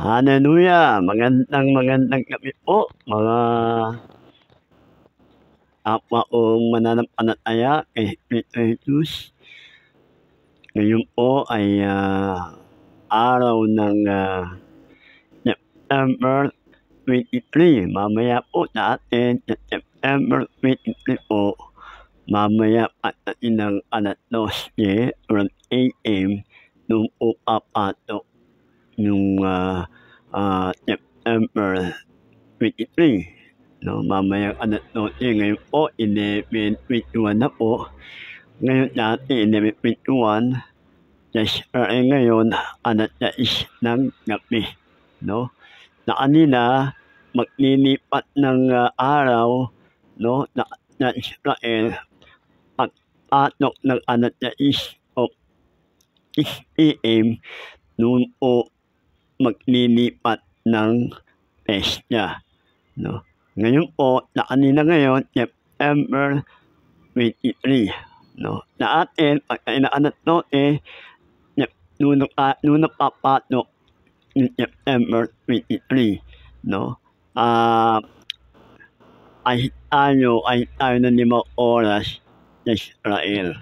Hallelujah! Magandang gabi po mga kapwa kong mananampalataya kay Kristo Jesus. Ngayon po ay araw ng September 23. Mamaya po natin sa September 23 po, mamaya pagdating ng 12:00 AM, doon po papasok yung September 23. No, mamayang 12:00, ngayon po 11:21 na po. Ngayon dati 11:21, ngayon 6:00 ng gabi. No? Na kanina maglilipat ng araw, no, na Israel, pagpatok ng 6 PM, noon po maglilipat ng pesta. No? Ngayon po, na kanina ngayon, September 23. No? Sa atin, pagka inaanak to, nung napapatok yung September 23, no? Ay tayo ng 5 oras sa Israel.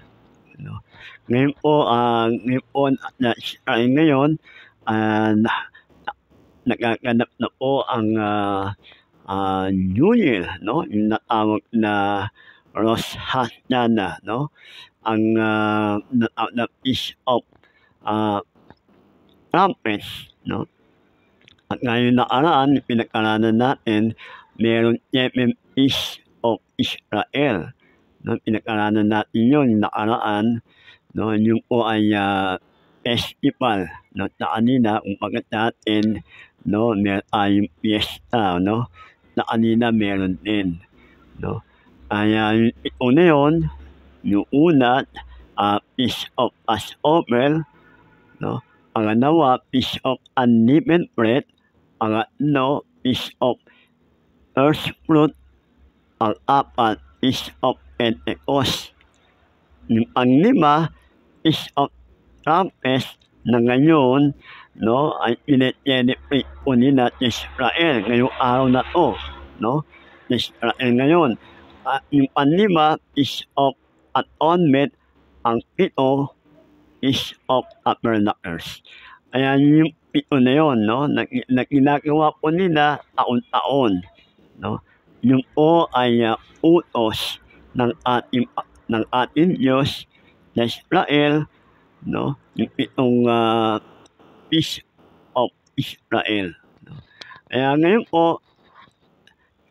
No? Ngayon po, na Israel ngayon, nagaganap na po ang New Year, no? Yung natawag na Rosh Hashanah, no? Ang natawag na Feast of Trumpets, no? At ngayon nakaraan, pinag-aralan natin, meron 7 Feast of Israel. No? Pinag-aralan natin yun nakaraan, no? Yung po ay festival, no? Sa kanina, kung pagkat natin, no, meron tayong fiesta, no? Na kanina meron din, no? Kaya ito na yun, yung una, Feast of Passover, no? Pangalawa, Feast of Unleavened Bread. Pangatlo, Feast of First Fruit. Pang-apat, Feast of Pentecost. Yung panglima, Feast of Trumpets, na ngayon, no, ay pinag-celebrate po nila sa Israel ngayong araw na to, no? Sa Israel ngayon. Yung panlima, Feast of Atonement. Ang pito, Feast of Tabernacles. Kaya yung pito na yun, no, na ginagawa po nila taon-taon, no? Yung po ay utos ng ating Diyos sa Israel, no? Yung pitong Feast of Israel. No? Kaya ngayon po,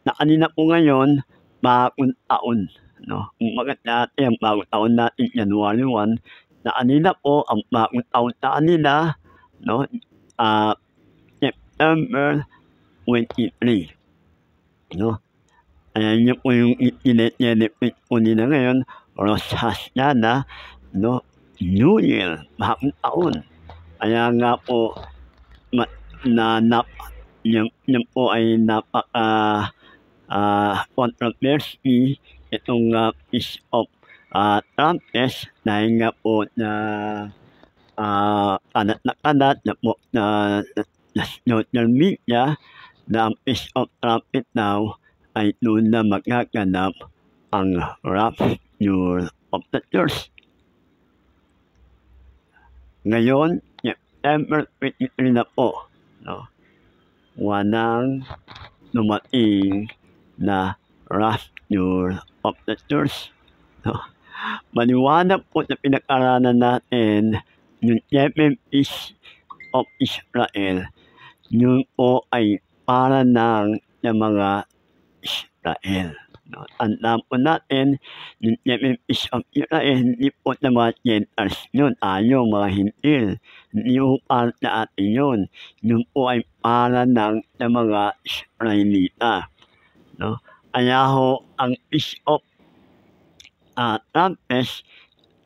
na kanina po ngayon, bagong taon. No? Kung bakit dati, ang bagong taon natin, January 1, na kanina po, ang bagong taon sa kanila, no? September 23. No? Ayan yun po yung i-celebrate po nila ngayon, Rosh Hashanah, no? New Year, bagong taon. Kaya nga po, yan po ay controversy itong Feast of Trumpets, dahil nga po na kalat na po na social media na ang Feast of Trumpets daw ay doon na magaganap ang rapture of the church. Ngayon, September 23 na po, no? Walang dumating na rapture of the church. No? Maliwanag po na pinag-aralan natin yung 7 Feast of Israel. Yun po ay para ng mga Israel. No? Tandaan po natin, yung 7 Feast of Israel, hindi po na mga Gentiles yun, tayo mga Hintil. Hindi po para sa atin yun. Yun po ay para ng mga Israelita. No? Kaya ho, ang Feast of Trumpets,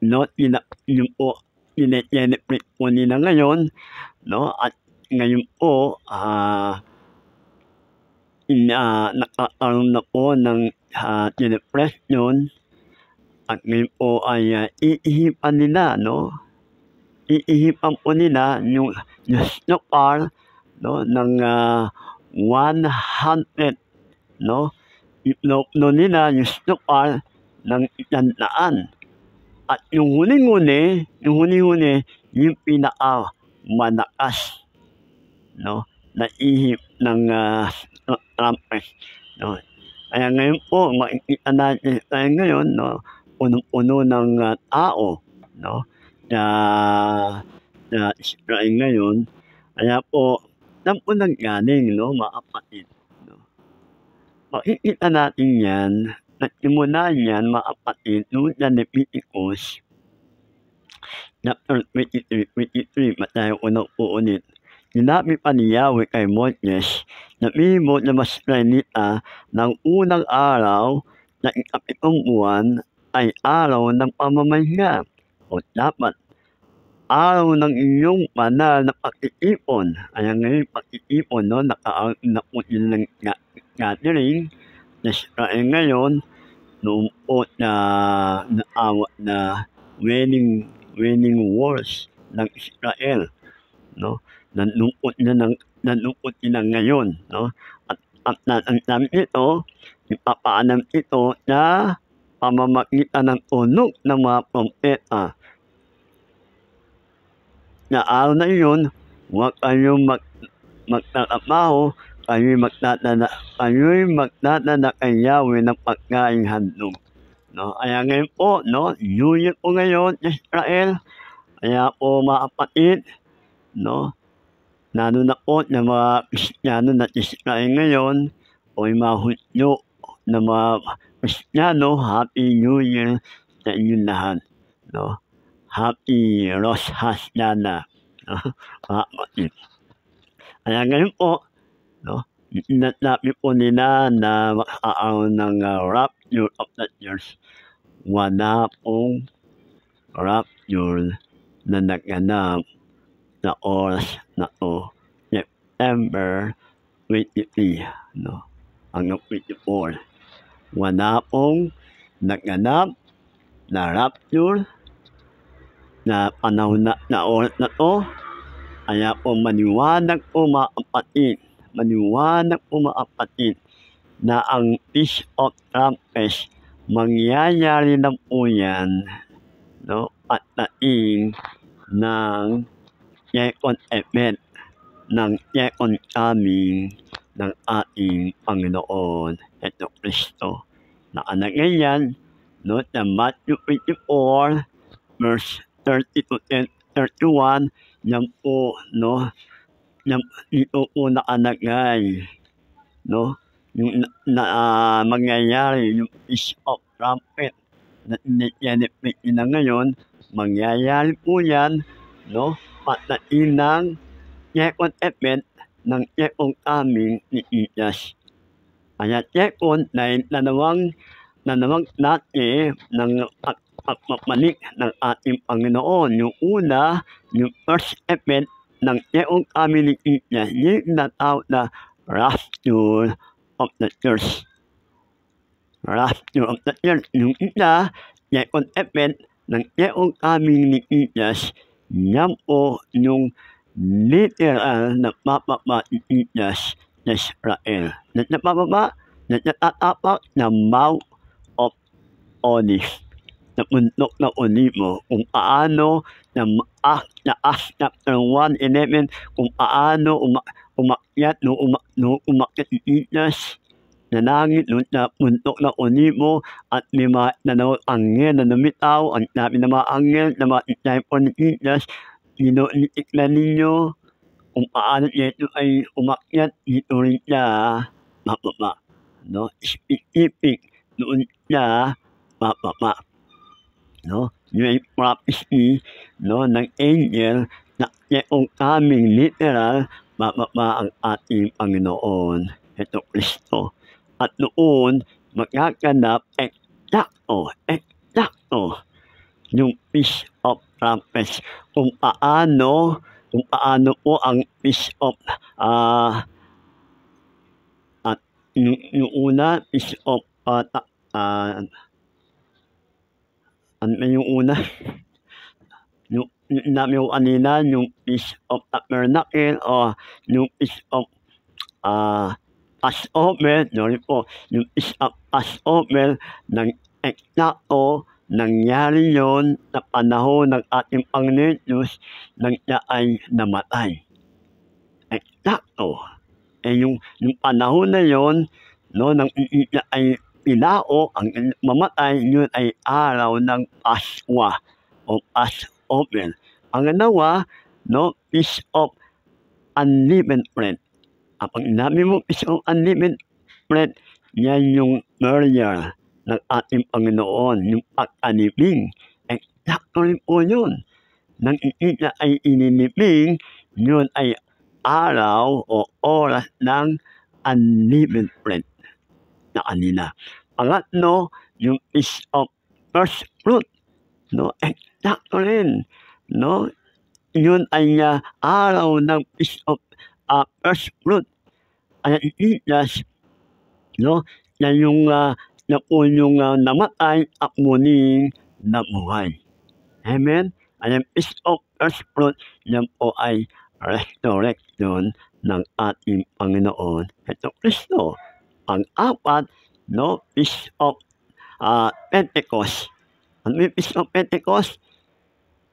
no, yun po, celebrate po nila ngayon, no? At ngayon po, nakakaroon na po ng celebration, at ngayon po ay iihipan nila, no? Iihipan po nila yung snowfall 'no, ng, 100, 'no, inopno nila yung sukal ng 100 at yung huling-huli yung pinakamalakas, 'no, na ihip ng, trumpet, 'no. Kaya ngayon po makikita natin tayo ngayon, 'no, punong-puno ng, tao, 'no, sa Israel ngayon. Kaya po, saan po nanggaling, 'no, mga kapatid, 'no? Makikita natin 'yan, nagsimula 'yan mga kapatid doon sa Leviticus chapter 23, basahin ko na po ulit. Sinabi pa ni Yahweh kay Moses, sabihin mo sa mga Israelita ng unang araw ng ikapitong buwan ay araw ng pamamahinga o dapat araw ng inyong banal na pagtitipon. Kaya ngayon pagtitipon, 'no, nakaroon na po sila ng gathering sa Israel ngayon noon po na naawat na winning wars ng Israel, 'no. Nalungkot sila ngayon, 'no, at natanggap ito, ipapaalam ito sa pamamagitan ng tunog ng mga propeta. Sa araw na iyon, huwag kayong magtatrabaho, kayo'y magdadala kay Yahweh ng pagkaing handog, 'no. Kaya ngayon po, 'no, New Year po ngayon sa Israel. Kaya po mga kapatid, 'no, lalo na po sa mga Kristiyano na Israel ngayon o yung mga Hudyo na mga Kristiyano, Happy New Year sa inyong lahat, 'no. Happy Rosh Hashanah, 'no, mga kapatid. Kaya ngayon po, 'no, sinasabi po nila na magkakaroon ng, rapture of the church. Wala pong rapture na naganap sa oras na 'to, September 23, 'no, hanggang 24. Wala pong naganap na rapture na panahon na oras na 'to. Kaya po maliwanag po mga kapatid na ang Feast of Trumpets mangyayari na po 'yan, 'no, pagdating ng second event ng second coming ng ating Panginoon Jesucristo. Nakalagay 'yan, 'no, sa Matthew 24 verse 30 to 31. Yan po, 'no, dito po nakalagay, 'no, yung mangyayari yung Feast of Trumpet na ini-celebrate nila ngayon. Mangyayari po 'yan, 'no, pagdating ng second event ng second coming ni Jesus. Kaya second dahil dalawang klase ng pagpapalik ng ating Panginoon. Yung una, yung first event ng second coming ni Jesus, yung tinatawag na rapture of the church. Rapture of the church. Yung isa, second event ng second coming ni Jesus, yan po yung literal na papapa ni Jesus sa Israel. Natatapak na Mount of Olives, sa bundok ng Olivo, kung paano sa Acts chapter 1:11, kung paano umakyat si Jesus sa langit doon sa bundok ng Olivo at may mga dalawang anghel na lumitaw. Ang sabi ng mga anghel na mga disciple ni Jesus, titignan ninyo kung paano ito ay umakyat dito rin siya bababa, 'no, specific doon siya bababa, 'no. Yung prophecy, 'no, ng angel na second coming literal bababa ang ating Panginoon Jesucristo. At noon magaganap eksakto yung Feast of Trumpets. Kung paano po ang Feast of at yung una, Feast of ano yung una? namin ko kanina yung Feast of Tabernacle o yung Feast of Passover, sorry po, yung Feast of Passover ng eksakto nangyari yon sa panahon ng ating Panginoon Diyos nang siya ay namatay. Eksakto. Yung panahon na yon, no, nang siya ay pinao, ang mamatay, yun ay araw ng Paskwa o Passover. Pangalawa, no, Feast of Unleavened Bread. Pag sinabi mo Feast of Unleavened Bread, yan yung burial ng ating Panginoon, yung pagkalibing. Eksakto rin po yun. Nang siya ay inilibing, yun ay araw o oras ng unleavened bread na kanina. Pangatlo, yung Feast of First Fruit. No, eksakto rin. No, yun ay araw ng Feast of First Fruit. Kaya Jesus, no, yan yung na po yung namatay at muling nabuhay. Amen? Ang Feast of First Fruit, yan po ay resurrection ng ating Panginoon Hesus Kristo. Pang-apat, no, Feast of Pentecost. Ano yung Feast of Pentecost?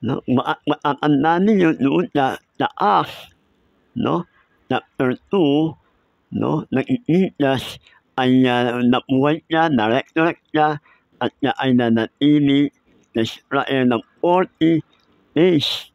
No, matatandaan ninyo noon sa Acts, no, chapter 2, no, nang Jesus ay nabuhay siya, na-resurrect siya, at siya ay nanatili sa Israel ng 40 days.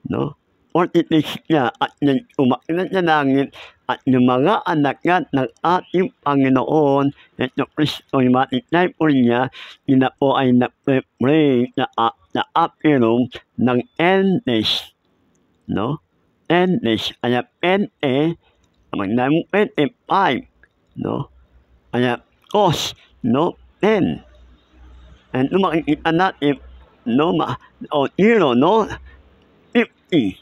No? 40 days niya at umakyat sa langit at yung mga anak ng ating Panginoon Hesus Kristo, yung mga disciple niya, sila po ay nag-pray sa upper room ng 10 days. No? 10 days. Kaya 10 magnamin 25. No? Kaya cos, no, 10. And makikita natin, no, zero, no, 50.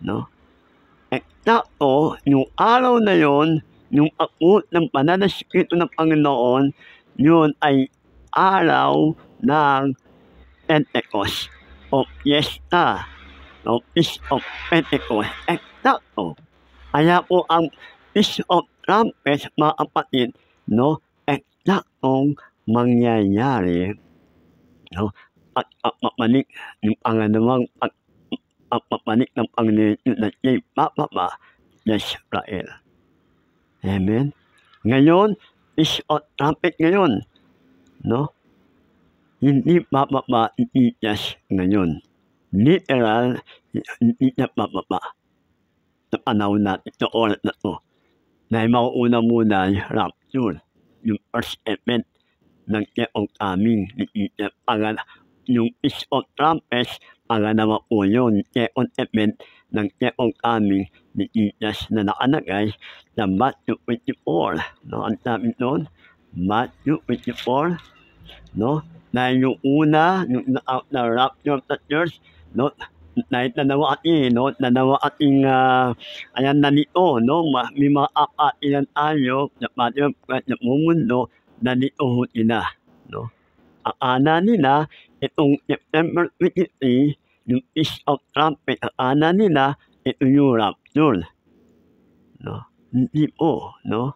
No? Eksakto, yung araw na yon, yung akot ng banal na Espiritu ng Panginoon, yun ay araw ng Pentecost o Fiesta, o Feast of Pentecost. Eksakto. Kaya po ang Feast of Trumpets, mga kapatid, no, eksaktong mangyayari, no, at mapanik yung pangalawang pagpapanik ng Panginoon na siya'y papapa sa Israel. Amen? Ngayon, Feast of Trumpet ngayon, no, hindi papapa Jesus ngayon. Literal, hindi na papapa sa panahon natin, sa oras na to. Dahil mauuna muna yung rapture, yung first event ng second coming. Yung Feast of Trumpets, pangalawa po yun, second event ng second coming ni Jesus na nakalagay sa Matthew 24. No, ang sabi doon, Matthew 24, no? Dahil yung una, yung na rapture of the church, no? Dahil nanawa ating ayan na nito, no, may mga ilan tayo na pati na mundo na nito nila, no. Akala nila itong September 23, yung Feast of Trumpet, akala nila ito yung rapture, no. Hindi po, no.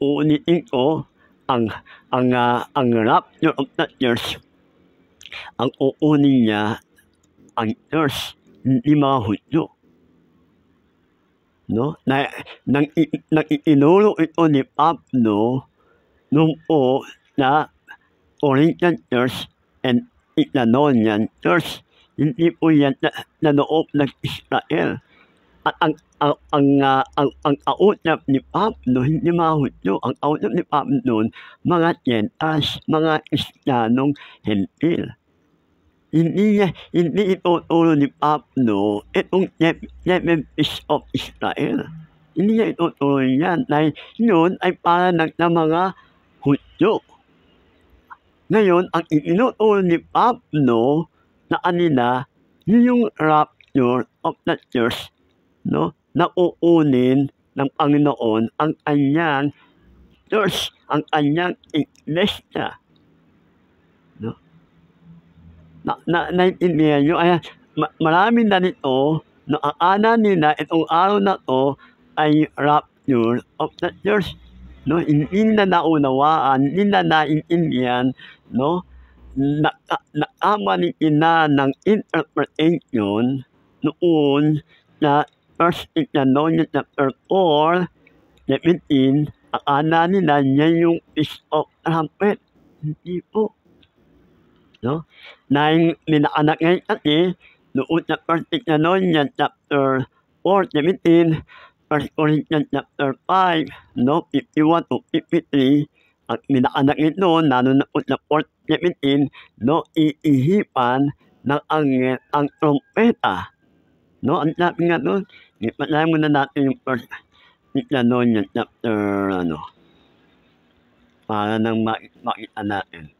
Uunitin ko ang rapture of the church, ang uunin niya ang church, hindi mga Hudyo. No? Nang itinuro ito ni Pablo noon po sa Corinthian Church and Thessalonian Church. Hindi po yan na loob ng Israel. At ang kausap ni Pablo, hindi mga Hudyo. Ang kausap ni Pablo noon, mga Gentiles, mga Kristiyanong Hentil. Hindi ituturo ni Pablo itong 7 Feast of Israel. Hindi niya ituturo yan dahil yun ay para ng mga Hudyo. Ngayon, ang itinuturo ni Pablo na kanila, yung rapture of the church, no, na uunin ng Panginoon ang kanyang church, ang kanyang iglesia. No? naintindihan niyo? Ayan, marami na nito na akala nila itong araw na 'to ay rapture of the church, 'no? Hindi nila naunawaan, hindi nila naintindihan, 'no? Nakamali sila ng interpretation noon sa 1 Thessalonians chapter 4, 17, akala nila yan yung Feast of Trumpet. Hindi po, 'no? Dahil pinaanak kasi noon sa 1 Thessalonians chapter 4, 17, 1 Corinthians chapter 5, 'no, 51 to 53, at pinaanak nito lalo na po sa 4:17, 'no, iihipan ng anghel ang trompeta, 'no? Ang sabi nga do'n, basahin muna natin yung 1 Thessalonians chapter para nang makita natin.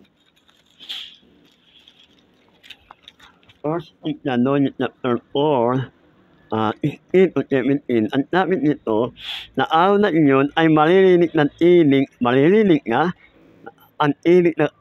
1 Thessalonians chapter 4, 16 to 17, ang sabi nito, na araw na iyon ay maririnig ng ang tinig ng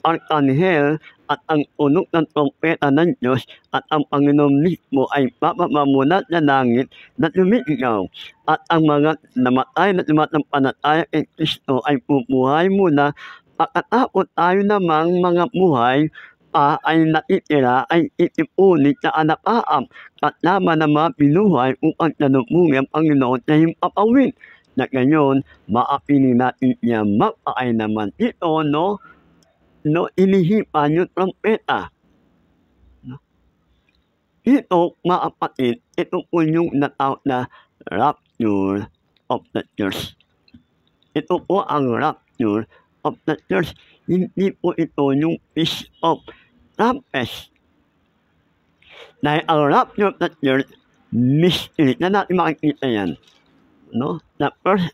arkanghel at ang tunog ng trompeta ng Diyos, at ang Panginoon mismo ay papamamulat sa langit na lumiligaw, at ang mga namatay na sumasampalataya kay Kristo ay bubuhay muna, pagkatapos tayo namang mga buhay pa ay natitira ay itipunin sa anapaam kasama ng mga binuhay upang salubungin ang Panginoon sa himpapawid. Na gayon, maapiling natin niya magpakain naman ito, no, inihipan yung trompeta. No? Ito, mga kapatid, ito po yung natawag na rapture of the church. Ito po ang rapture of the church. Hindi po ito yung Feast of Trumpets. Dahil ang rapture of the church, mystery. Na natin makikita yan, no? Sa 1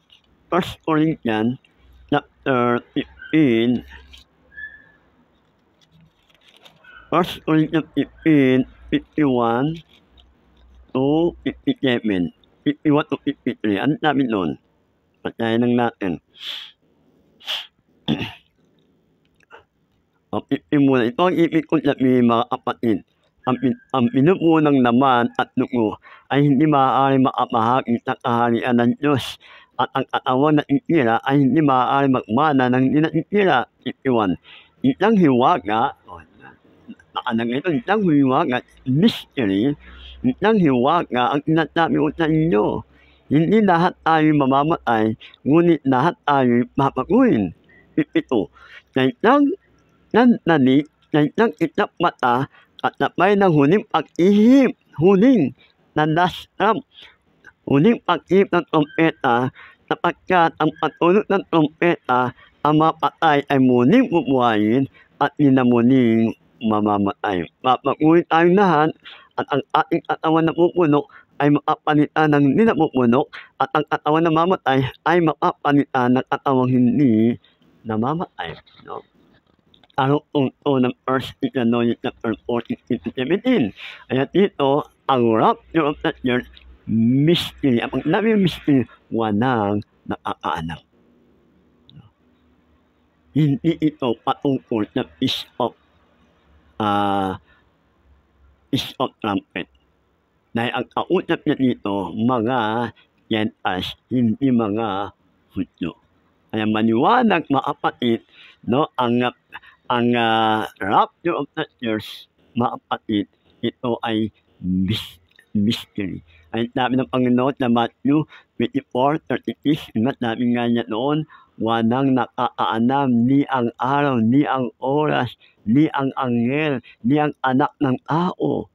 Corinthians chapter 15, 1 Corinthians 15, 51 to 57, 51 to 53. Ano sabi doon? Patayin lang natin. Muna. Ito ang ibig kong sabihin, mga kapatid. Ang pinupunang laman at dugo ay hindi maaari makapahagi sa kaharian ng Diyos, at ang katawan na itira ay hindi maaari magmana ng hindi natitira. 51. Isang hiwaga, isang hiwaga, mystery, isang hiwaga ang sinasabi ko sa inyo. Hindi lahat tayo mamamatay, ngunit lahat tayo papaguhin. 52. Sa isang nandali, sa isang isang mata, at napay ng huling pag-ihip, huling na last trump, huling pag-ihip ng trompeta, sapagkat ang patunog ng trompeta, ang mga patay ay muling bubuhayin at muling mamamatay. Papaguhin tayong lahat, at ang ating katawan na pupuno ay makapalitan ng hindi napupuno, at ang katawan na mamatay ay makapalitan ng katawang hindi namamatay. No? Ang tungkol ng 1 Thessalonians chapter 4, 16-17. Kaya dito, ang rapture of the church, mystery. Ang paglabi mystery, walang nakakaalam. Hindi ito patungkol sa Feast of Trumpet. Dahil ang kausap niya dito, mga Gentiles, hindi mga Hudyo. Kaya maniwanag, mga kapatid, no, ang rapture of the church, mga kapatid, ito ay mystery. Ay sabi ng Panginoon na Matthew 24:36, sabi nga niya noon, walang nakakaalam, ni ang araw, ni ang oras, ni ang anghel, ni ang anak ng tao.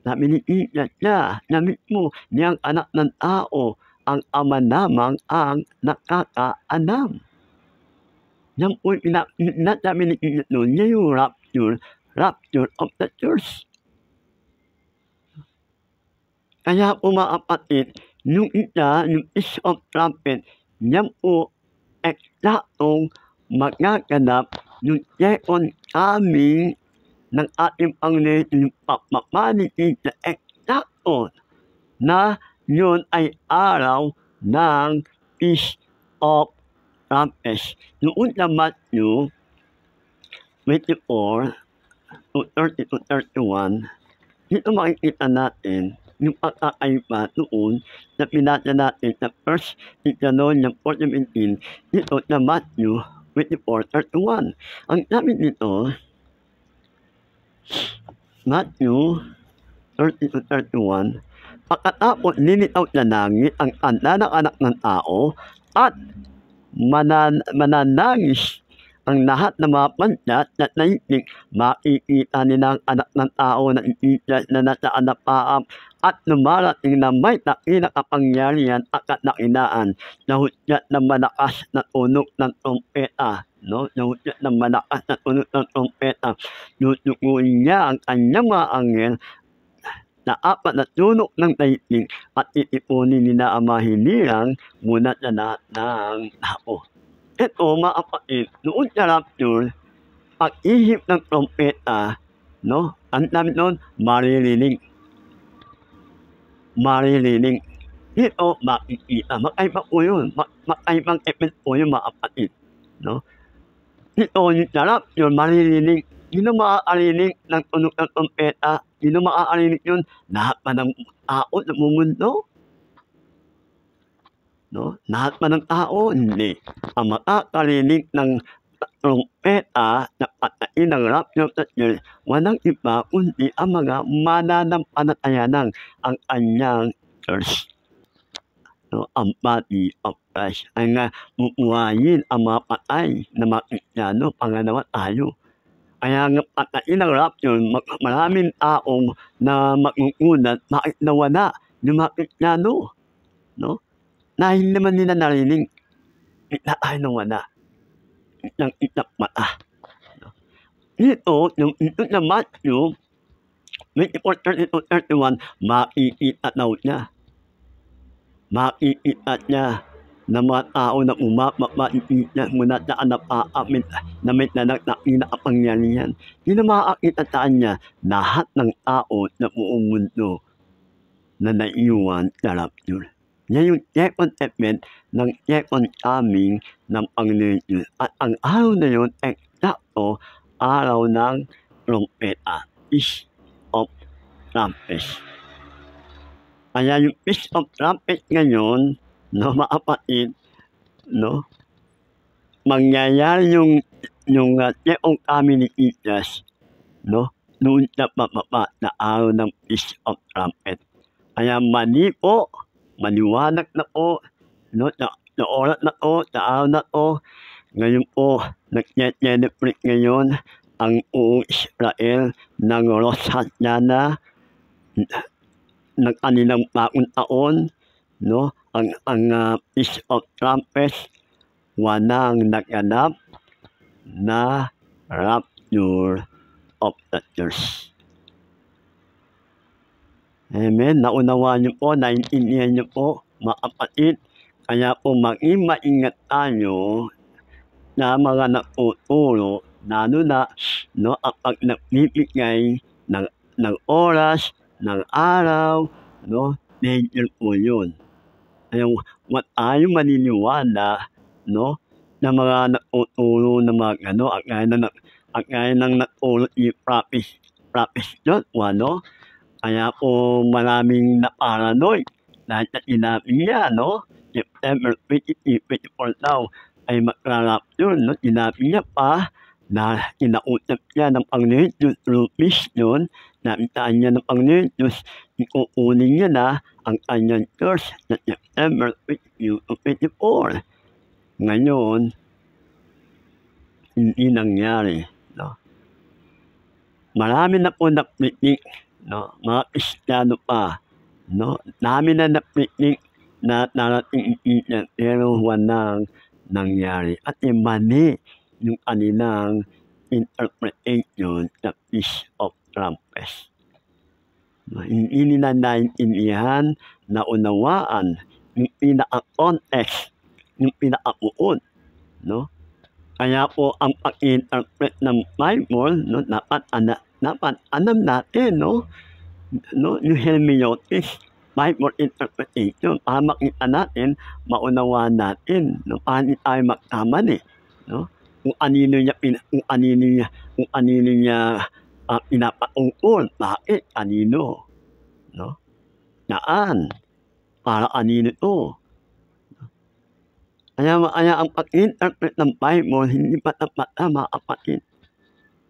Sabi ni Jesus niya, namit mo, ni ang anak ng tao, ang ama lamang ang nakakaalam. Yan po nasabi ni Jesus noon, niya yung rapture of the church. Kaya po, mga kapatid, yung isa, yung Feast of Trumpet, yan po eksaktong magaganap yung second coming ng ating Panginoon, yung papapanigin sa eksakto na yun ay araw ng Feast of Trumpets. Noon sa Matthew 24, 30 to 31, dito makikita natin yung pagkakaiba doon na pinasa natin sa 1 Thessalonians 4:17 dito sa Matthew 24:31. Ang sabi dito, Matthew 30 to 31, pagkatapos linitaw sa langit ang tanda ng anak ng tao at mananangis ang lahat ng mga bansa at naisip, makikita nila ang anak ng tao na iisas na nasa anapaap at lumarating na may dakilang kapangyarihan at kadakilaan na hudyat ng malakas na tunog ng trompeta. No? Na hudyat ng malakas na tunog ng trompeta. Tutukuin niya ang kanyang mga anghel na apat na tunog ng daigdig at iipunin nila ang mga hinirang muna sa lahat ng tao. Ito, mga kapatid, noon sa rapture, pag-ihip ng trompeta, no? Ang dami noon, maririnig. Maririnig. Ito, makikita. Magkaiba po yun. Magkaibang effect po yun, mga kapatid. No? Ito, yung sa rapture, maririnig. Sino makakarinig ng tunog ng trompeta? Sino makakarinig yun? Lahat pa ng tao na mumundo. No? Lahat pa ng tao, hindi. Ang makakarinig ng trompeta na patain ng rapture at yun, walang iba kundi ang mga mananampalataya ng ang kanyang church. No? Ang body of Christ. Ang bubuhayin ang mga patay na mga Kristyano, pangalawa tayo. Kaya nga patain ng rapture, maraming taong na magugulat, bakit nawala yung mga Kristyano? No? Dahil naman nila narinig, kita tayo nang wala. Itang itak mata. Dito, yung ito na Matthew 24:30-31, makikita daw niya. Makikita niya na mga tao na makikita muna sa anapaamit na may nanakina kapangyarihan. Sino makakita sa kanya? Lahat ng tao na buong mundo na naiwan sa rapture. Yan yung second event ng second coming ng Panginoon Diyos. At ang araw na yun, eksakto araw ng trompeta, Feast of Trumpets. Kaya yung Feast of Trumpets ngayon, no, mga kapatid, no, mangyayari yung second coming ni Jesus, no, noon sa pababa na araw ng Feast of Trumpets. Kaya mali po, maliwanag na po, no, sa oras na po, sa araw na po, ngayon po, nag-celebrate ngayon ang buong Israel ng Rosh Hashanah ng kanilang bagong taon, no, ang Feast of Trumpets, walang naganap na rapture of the church. Amen. Naunawaan niyo po, naintindihan niyo po, mga kapatid. Kaya po maging maingat tayo na mga nagtuturo, lalo na, no, kapag nagbibigay ng oras, ng araw, no, danger po yun. Kaya huwag tayo maniniwala, no, na mga nagtuturo na mga ano, at gaya ng nagtuturo ni Prophet Joshua, no? Kaya po maraming na-paranoid dahil sa sinabi niya, no? September 23-24 daw ay magra-rapture, no? Sinabi niya pa na kinausap niya ng Panginoon Diyos through vision, nabitaan niya ng Panginoon Diyos, ikukunin niya na ang kanyang church sa September 22-24. Ngayon, hindi nangyari, no? Marami na po napitik, no, mga Kristiyano pa, no, dami na napitik na narating iiyan, pero walang nangyari. At mali yung kanilang interpretation sa Feast of Trumpets. No, hindi nila naintindihan na unawaan yung pinaka-context, yung pinaka-buod, no? Kaya po ang pag-interpret ng Bible, no, dapat alam natin, no, yung hermeneutics, Bible interpretation, para makita natin, maunawaan natin, no, para hindi tayo magkamali, no, kung anino niya ang pinapatungkol. Bakit? Kanino? No? Saan? Para kanino ito? Kaya ang pag-interpret ng Bible, hindi basta-basta mga kapatid.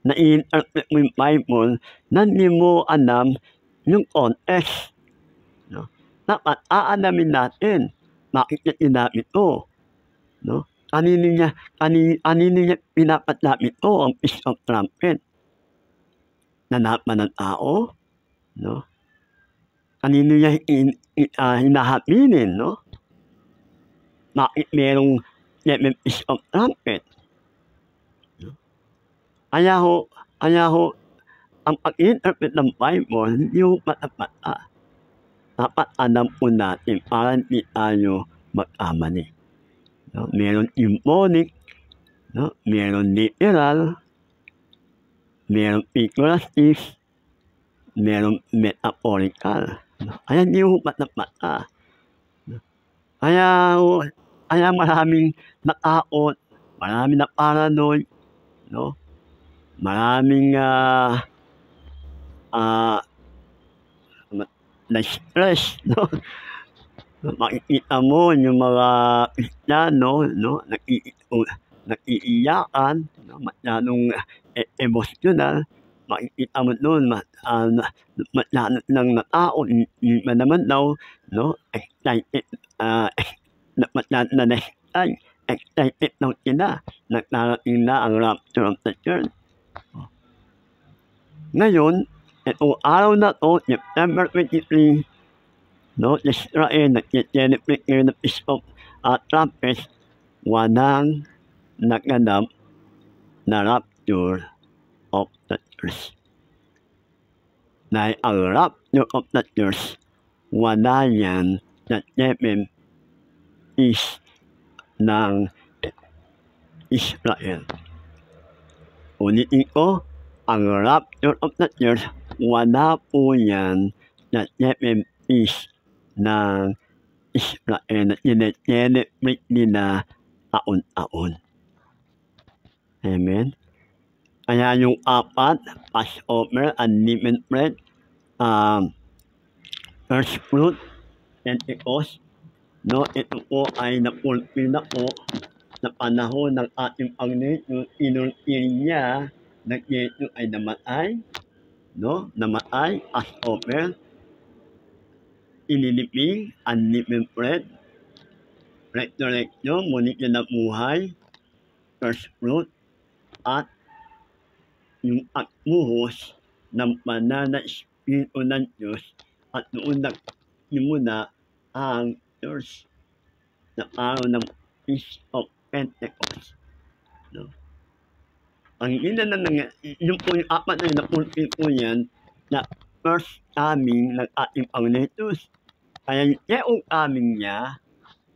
Na-i-interpret mo yung Bible na hindi mo alam yung context. No? Dapat aalamin natin bakit niya ginamit ito. No? Kanino niya pinapagamit ito ang Feast of Trumpet? Na lahat ba ng tao? No? Kanino niya hinahabilin? No? Bakit merong Feast of Trumpet? No? Kaya ho, ang pag-interpret ng Bible, hindi ho basta-basta. Dapat alam po natin para hindi tayo magkamali. No? Meron symbolic, no? Meron literal, meron figurative, meron metaphorical. No? Kaya hindi ho basta-basta. No? Kaya maraming natakot, maraming na paranoid, no? Maraming na-stress, no? Makikita mo yung mga Kristiyano, no? Nag-iiyakan, no? Masyadong emotional. Makikita mo doon, masyado ng natakot, hindi pa naman daw, no? Excited, masyado na excited daw sila. Nagdarating na ang rapture of the church. Ngayon, itong araw na to, September 23, no, Israel, nag-celebrate ngayon ng Feast of Trumpets, walang naganap na rapture of the church. Dahil ang rapture of the church, wala yan sa 7 Feast ng Israel. Ulitin ko, ang rapture of the church, wala po yan sa 7 Feast ng Israel na sinecelebrate nila taon-taon. Amen? Kaya yung 4, Passover, Unleavened Bread, First Fruit, Pentecost, no, ito po ay napulpil na po sa panahon ng ating Panginoon. Inulpil niya na ito ay namatay, no, namatay, Passover, iniliping, unleavened bread, resurrection, muli niya na buhay, first fruit, at yung pagbuhos ng banal na Espiritu ng Diyos at noon nagsimula ang Church na araw ng Feast of Pentecost. No? Ang ina na yung po yung 4 na napulpil po yan na first coming ng ating Panginoon Jesus. Kaya yung coming niya,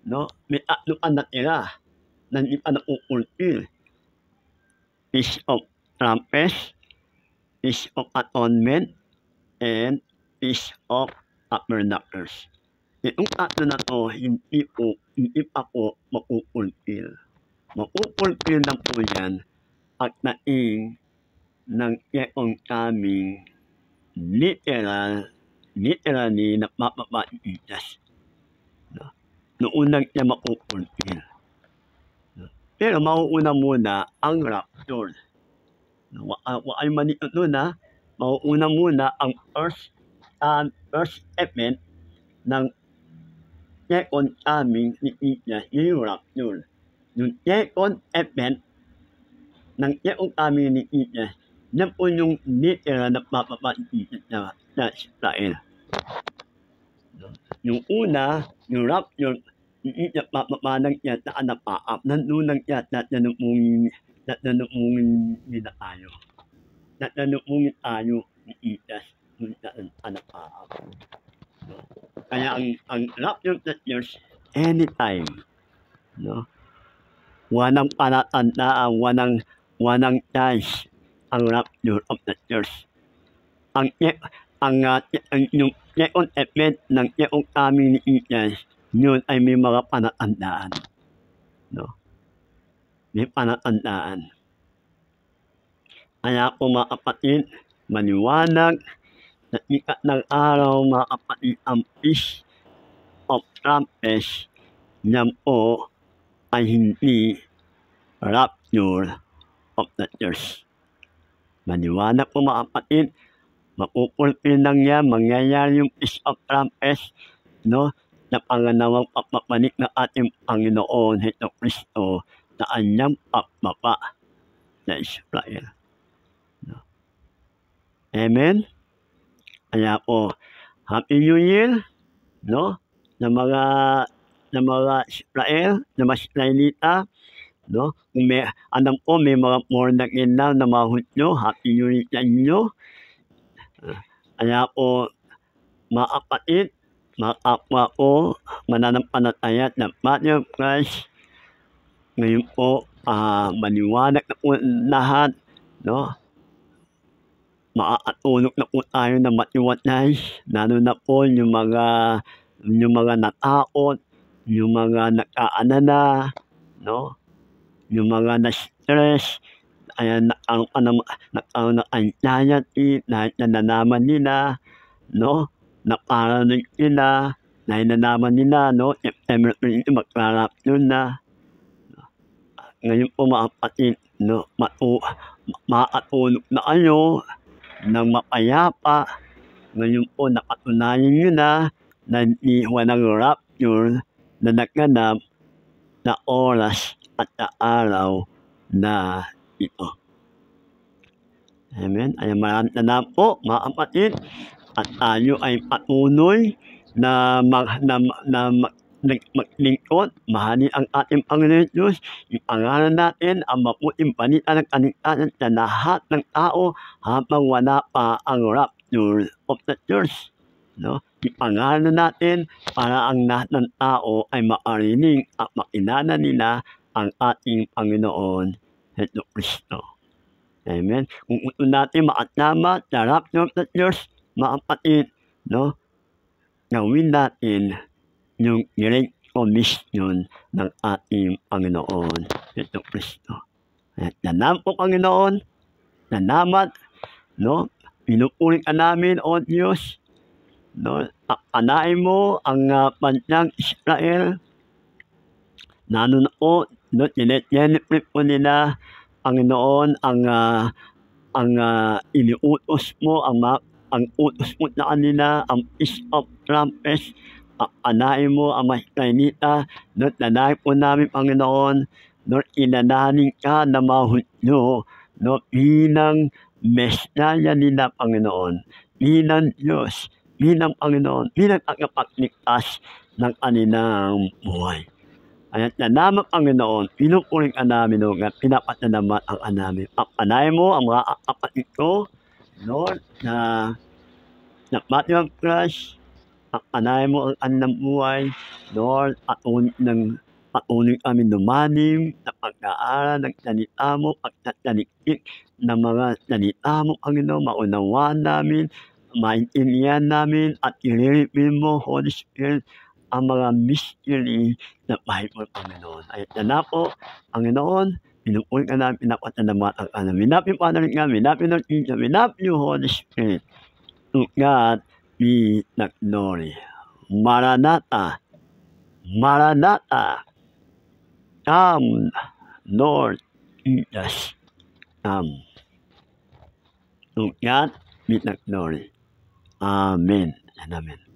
no, may 3 natira na hindi pa napupulpil. Feast of Trumpets, Feast of Atonement, and Feast of Tabernacles. Itong 3 na to, hindi pa po mapupulpil. Mapupulpil na po yan pagdating ng second coming, literally napapaba ni Jesus. No? Noon lang siya mapupulpil. No? Pero mauuna muna ang rapture. No? Ay manito doon ha. Mauuna muna ang first event ng second coming ni Jesus, yung rapture. Yung second event ng second coming ni Jesus, yan po yung literal na papapa ni Jesus na Israel. Yung una, yung rapture, hindi na papapalang yata ang napaap. Nandunang yata na namungin nila tayo. Namungin tayo ni Jesus nung napaap. Kaya ang rapture of the church, anytime. No? Walang palatandaan, walang chance ang rapture of the church. Yung second event ng second coming ni Jesus, yun ay may mga palatandaan. No? May palatandaan. Kaya po mga kapatid, maliwanag na sikat ng araw, mga kapatid, ang Feast of Trumpets, yan po ay hindi rapture of the church. Maliwanag po mga kapatid, mapupulpil lang yan, mangyayari yung Feast of Trumpets, no? Na panganawang pagpapanik ng ating Panginoon Heso Kristo na anyang pagpapa sa Israel. No? Amen? Kaya po, Happy New Year, no? Na mga Israel, na mga Israelita, no? Kung may, alam po, may mga born again na mga Hudyo, Happy New Year sa inyo. Kaya po, mga kapatid, mga kapwa po, mananampalataya ng Body of Christ, ngayon po, maliwanag na po lahat, no? Makakatulog na po tayo na matiwatay, lalo na po yung mga natakot, yung mga nagkaalala, no? Yung mga na-stress, ayan, nagkaroon ng anxiety, dahil na nalaman nila, no? Na paranoid sila, dahil nalaman nila, no? September 20 magka-rapture na. Ngayon po mga kapatid, no? Makakatulog na kayo ng mapayapa. Ngayon po napatunayan nyo na hindi walang rapture na naganap na oras at na araw na ito. Amen. Ay maraming salamat po mga kapatid, at tayo ay patuloy na maglingkod, mahalin ang ating Panginoon Diyos, ipangalan natin ang mabuting balita ng kaligtasan sa lahat ng tao habang wala pa ang rapture of the church. No? Ipangalan natin para ang lahat ng tao ay makarinig at makilala nila ang ating Panginoon Heso Kristo. Amen. Kung gusto natin makasama sa rapture of the church, mga kapatid, no? Gawin natin yung Great Commission ng ating Panginoon Heso Kristo. Salamat po, Panginoon. Salamat, no? Pinupuri ka namin, O Diyos. No? Anain mo ang bansang Israel. Lalo na po, no? Tinetyeniprit po nila, Panginoon, ang iniutos mo, ang utos mo na kanila, ang Feast of Trumpets, anain mo ang mga Israelita, no? Nanahin po namin, Panginoon, no? Inananin ka na mga Hudyo, no? Bilang Mesaya nila, Panginoon, bilang Diyos, bilang Panginoon, bilang tagapagligtas ng kanilang buhay. Kaya salamat, Panginoon, pinupuri ka namin, Lord, at pinapasalamat ang namin. Panayin mo ang mga kapatid ko, Lord, na Body of Christ, panayin mo ang kanilang buhay, Lord, patuloy kami lumalim sa pag-aaral ng salita mo, pagtatalikik ng mga salita mo, Panginoon, maunawaan namin, maintindihan namin, at i-reveal mo, Holy Spirit, ang mga mystery na Bible, Panginoon. Ay, na po, Panginoon, pinupuri ka namin, pinapasalamat ang alam. We love you, Father, we love you, Lord Jesus, we love you, Holy Spirit. To God be the glory. Maranatha, Maranatha, come, Lord Jesus, come. To God be the glory. Amen and amen.